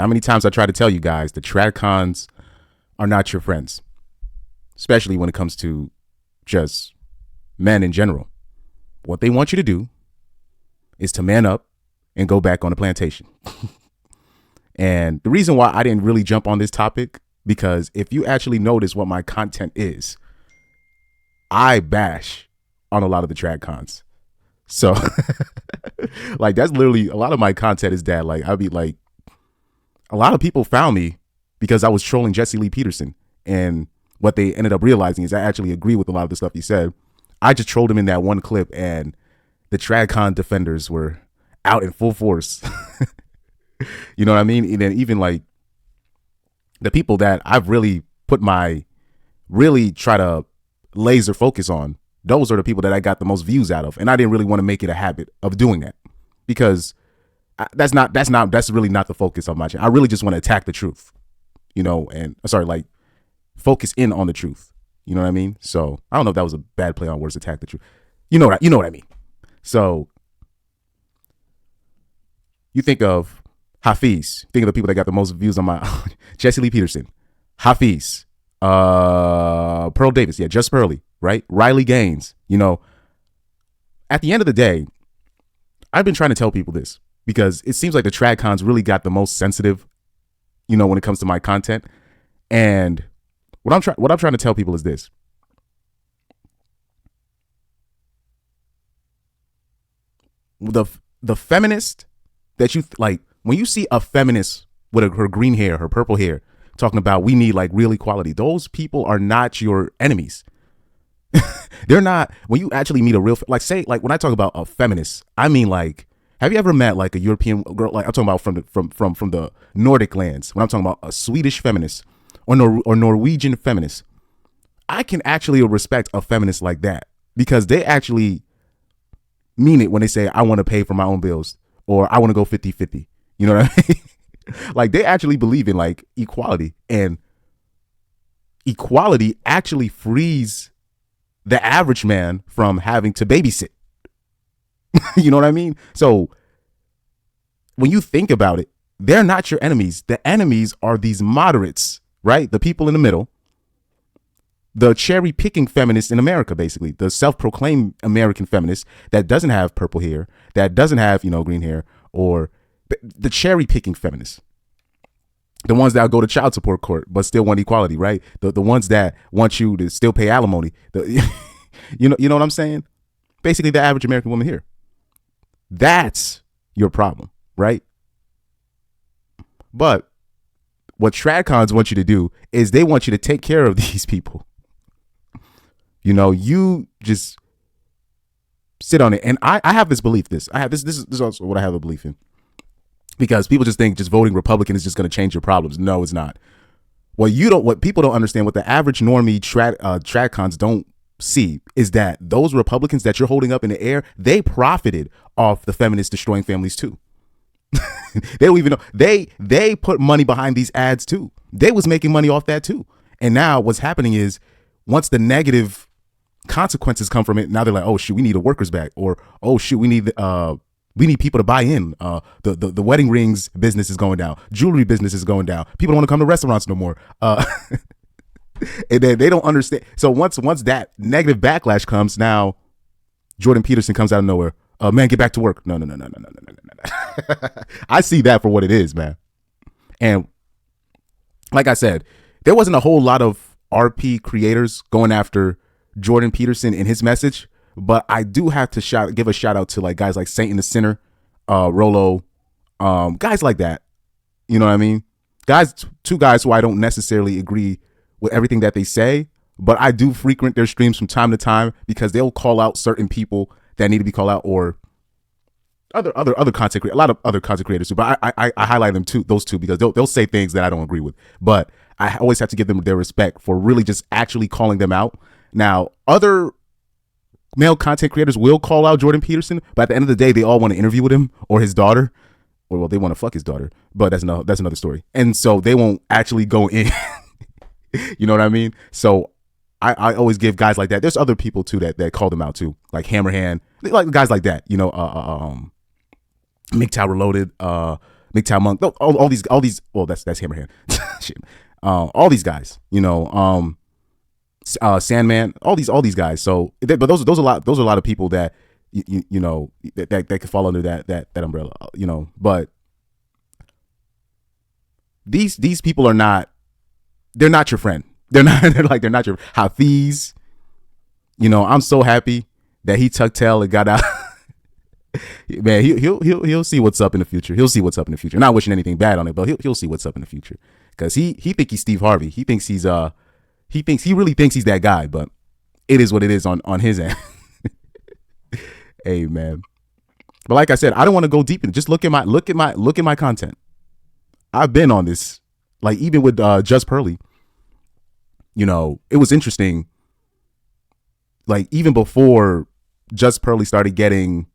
How many times I try to tell you guys the TradCons are not your friends, especially when it comes to just men in general. What they want you to do is to man up and go back on the plantation. And the reason why I didn't really jump on this topic, because if you actually notice what my content is, I bash on a lot of the TradCons. So like that's literally a lot of my content is that. Like I'd be like, a lot of people found me because I was trolling Jesse Lee Peterson, and what they ended up realizing is I actually agree with a lot of the stuff he said. I just trolled him in that one clip, and the TradCon defenders were out in full force. You know what I mean? And then even like the people that I've really really try to laser focus on, those are the people that I got the most views out of. And I didn't really want to make it a habit of doing that, because that's really not the focus of my channel. I really just want to attack the truth, and like focus in on the truth. You know what I mean? So I don't know if that was a bad play on words, attack the truth. You know what I mean? So you think of Hafiz, think of the people that got the most views on my Jesse Lee Peterson, Hafiz, Pearl Davis, just Pearly, right? Riley Gaines. At the end of the day, I've been trying to tell people this because it seems like the TradCons really got the most sensitive, when it comes to my content. And what I'm trying to tell people is this: the feminist that you like, when you see a feminist with her green hair, her purple hair, talking about we need like real equality, those people are not your enemies. They're not. When you actually meet a real, like say, like when I talk about a feminist, I mean like, have you ever met like a European girl? Like I'm talking about from the Nordic lands. When I'm talking about a Swedish feminist or Norwegian feminist, I can actually respect a feminist like that because they actually mean it when they say I want to pay for my own bills or I want to go 50-50. You know what I mean? Like they actually believe in like equality, and equality actually frees the average man from having to babysit. You know what I mean? So when you think about it, they're not your enemies. The enemies are these moderates, right? The people in the middle, the cherry picking feminists in America, basically the self-proclaimed American feminist that doesn't have purple hair, that doesn't have, green hair, or the cherry picking feminists. The ones that go to child support court but still want equality, right? The ones that want you to still pay alimony. You know what I'm saying? Basically, the average American woman here. That's your problem, right? But what TradCons want you to do is they want you to take care of these people. You just sit on it. And I have this belief. This is also what I have a belief in. Because people just think just voting Republican is just going to change your problems. No, it's not. What people don't understand, what the average normie TradCons don't see, is that those Republicans that you're holding up in the air, they profited off the feminists destroying families too. They don't even know. They put money behind these ads too. They was making money off that too. And now what's happening is, once the negative consequences come from it, now they're like, oh shoot, we need a workers back, or oh shoot, we need people to buy in. The wedding rings business is going down. Jewelry business is going down. People don't want to come to restaurants no more. And then they don't understand. So once that negative backlash comes, now Jordan Peterson comes out of nowhere. Man, get back to work. No. I see that for what it is, man. And like I said, there wasn't a whole lot of RP creators going after Jordan Peterson in his message. But I do have to give a shout out to like guys like Saint and the Sinner, Rolo, guys like that. You know what I mean? Two guys who I don't necessarily agree with everything that they say, but I do frequent their streams from time to time because they'll call out certain people that need to be called out, or other content creators, a lot of other content creators too. But I highlight them too, those two, because they'll say things that I don't agree with. But I always have to give them their respect for really just actually calling them out. Now, other male content creators will call out Jordan Peterson, but at the end of the day, they all want to interview with him or his daughter, or well, they want to fuck his daughter, but that's another story. And so they won't actually go in. You know what I mean? So I always give guys like that. There's other people too that call them out too, like Hammerhand, like guys like that. MGTOW Reloaded, MGTOW Monk, all these. Well, that's Hammerhand. Shit. All these guys, Sandman, all these guys. So, but those are a lot of people that you know that could fall under that umbrella, But these people are not. They're not your friend. They're not your Hafiz. I'm so happy that he tucked tail and got out. Man, he'll see what's up in the future. He'll see what's up in the future. Not wishing anything bad on it, but he'll see what's up in the future. Because he thinks he's Steve Harvey. He really thinks he's that guy, but it is what it is on his end. Hey man. But like I said, I don't want to go deep in it. Just look at my content. I've been on this. Like even with Just Pearly, it was interesting. Like even before Just Pearly started getting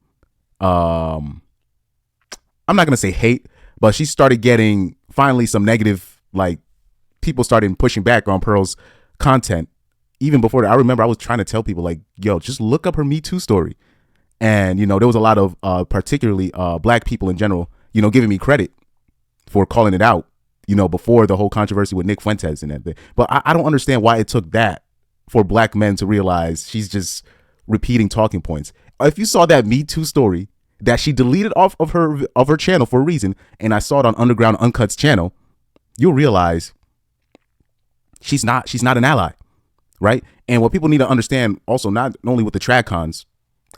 I'm not gonna say hate, but she started getting finally some negative, like people started pushing back on Pearl's content. Even before that, I remember I was trying to tell people like, yo, just look up her Me Too story. And, there was a lot of particularly black people in general, giving me credit for calling it out, before the whole controversy with Nick Fuentes and everything. But I don't understand why it took that for black men to realize she's just repeating talking points. If you saw that Me Too story that she deleted off of her channel for a reason, and I saw it on Underground Uncut's channel, you'll realize she's not an ally, right? And what people need to understand also, not only with the TradCons,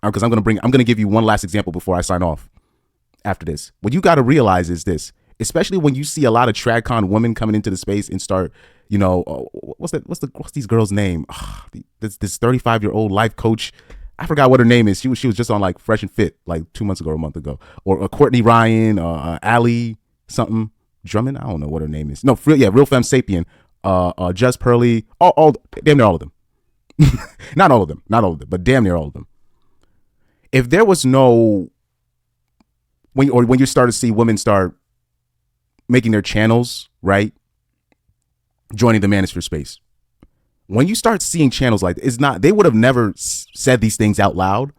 because I'm gonna give you one last example before I sign off after this. What you got to realize is this, especially when you see a lot of TradCon women coming into the space and start, what's these girls' name? This 35-year-old life coach. I forgot what her name is. She was just on like Fresh and Fit like 2 months ago or a month ago. Or Courtney Ryan, Ali something Drummond. I don't know what her name is. No, Real Femme Sapien, Just Pearly, all damn near all of them. Not all of them, but damn near all of them. If there was no when you start to see women start making their channels, right, joining the manosphere space. When you start seeing channels like this, they would have never said these things out loud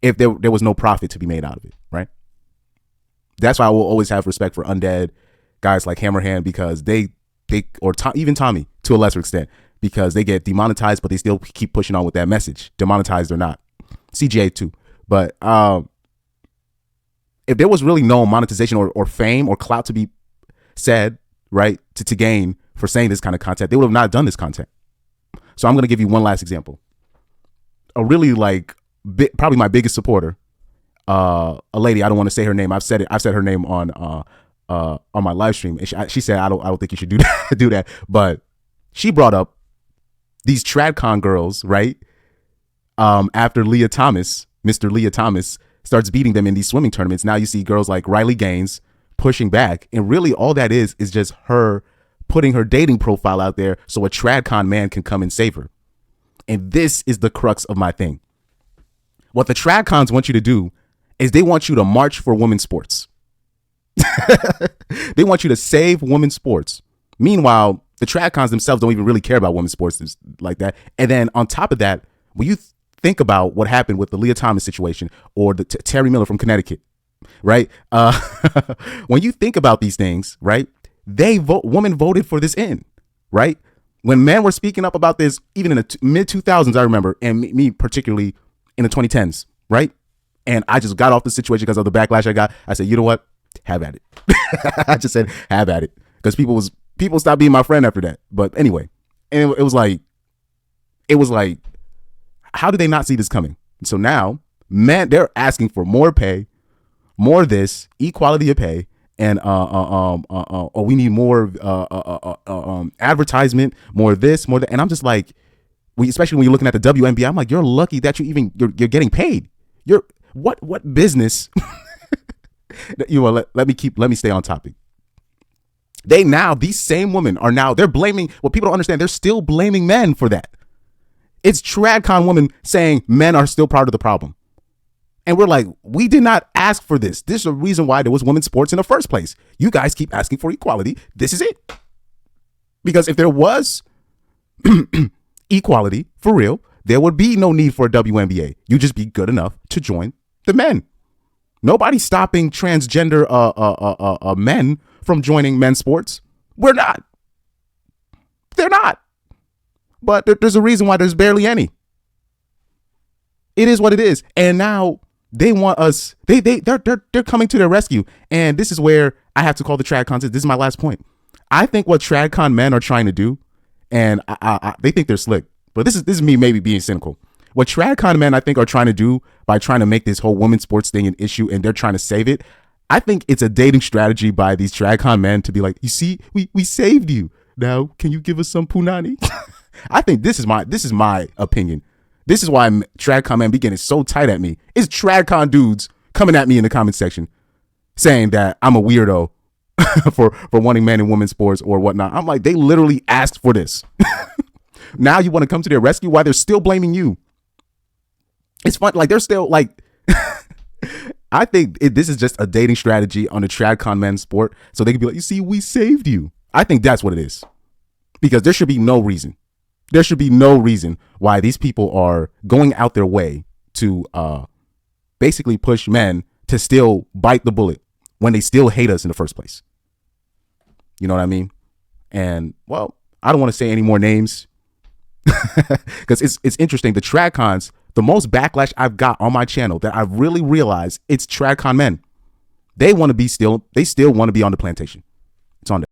if there was no profit to be made out of it, right? That's why I will always have respect for Undead guys like Hammerhand, because even Tommy to a lesser extent, because they get demonetized, but they still keep pushing on with that message, demonetized or not. CGA too. But if there was really no monetization or fame or clout to be said, right, to gain for saying this kind of content, they would have not done this content. So I'm going to give you one last example. A really probably my biggest supporter, a lady, I don't want to say her name. I've said her name on my live stream. She said, I don't think you should do that. But she brought up these TradCon girls, right? After Mr. Leah Thomas starts beating them in these swimming tournaments. Now you see girls like Riley Gaines pushing back. And really all that is just her putting her dating profile out there so a TradCon man can come and save her. And this is the crux of my thing. What the TradCons want you to do is they want you to march for women's sports. They want you to save women's sports. Meanwhile, the TradCons themselves don't even really care about women's sports like that. And then on top of that, when you think about what happened with the Leah Thomas situation or the Terry Miller from Connecticut, right? When you think about these things, right? Women voted for this in, right? When men were speaking up about this, even in the mid 2000s, I remember, and me particularly in the 2010s, right? And I just got off the situation because of the backlash I got. I said, you know what? Have at it. I just said, have at it. Because people stopped being my friend after that. But anyway, and it was like, how did they not see this coming? So now, men, they're asking for more pay, more this, equality of pay, and we need more advertisement, more this, more that. And I'm just like, especially when you're looking at the WNBA, I'm like, you're lucky that you're getting paid. What business? Let me stay on topic. These same women they're blaming, what people don't understand, they're still blaming men for that. It's TradCon women saying men are still part of the problem. And we're like, we did not ask for this. This is a reason why there was women's sports in the first place. You guys keep asking for equality. This is it. Because if there was equality for real, there would be no need for a WNBA. You just be good enough to join the men. Nobody's stopping transgender men from joining men's sports. We're not. They're not. But there's a reason why there's barely any. It is what it is. And now they want us. They're coming to their rescue. And this is where I have to call the TradCons. This is my last point. I think what TradCon men are trying to do, and they think they're slick, but this is me maybe being cynical. What TradCon men I think are trying to do by trying to make this whole women's sports thing an issue, and they're trying to save it. I think it's a dating strategy by these TradCon men to be like, you see, we saved you. Now, can you give us some punani? I think this is my opinion. This is why TradCon men be getting so tight at me. It's TradCon dudes coming at me in the comment section saying that I'm a weirdo for wanting men and women's sports or whatnot. I'm like, they literally asked for this. Now you want to come to their rescue while they're still blaming you. It's fun. Like, they're still like, I think this is just a dating strategy on the TradCon men's sport. So they can be like, you see, we saved you. I think that's what it is, because there should be no reason. There should be no reason why these people are going out their way to basically push men to still bite the bullet when they still hate us in the first place. You know what I mean? And, well, I don't want to say any more names because it's interesting. The TradCons, the most backlash I've got on my channel that I've really realized, it's TradCon men. They still want to be on the plantation. It's on there.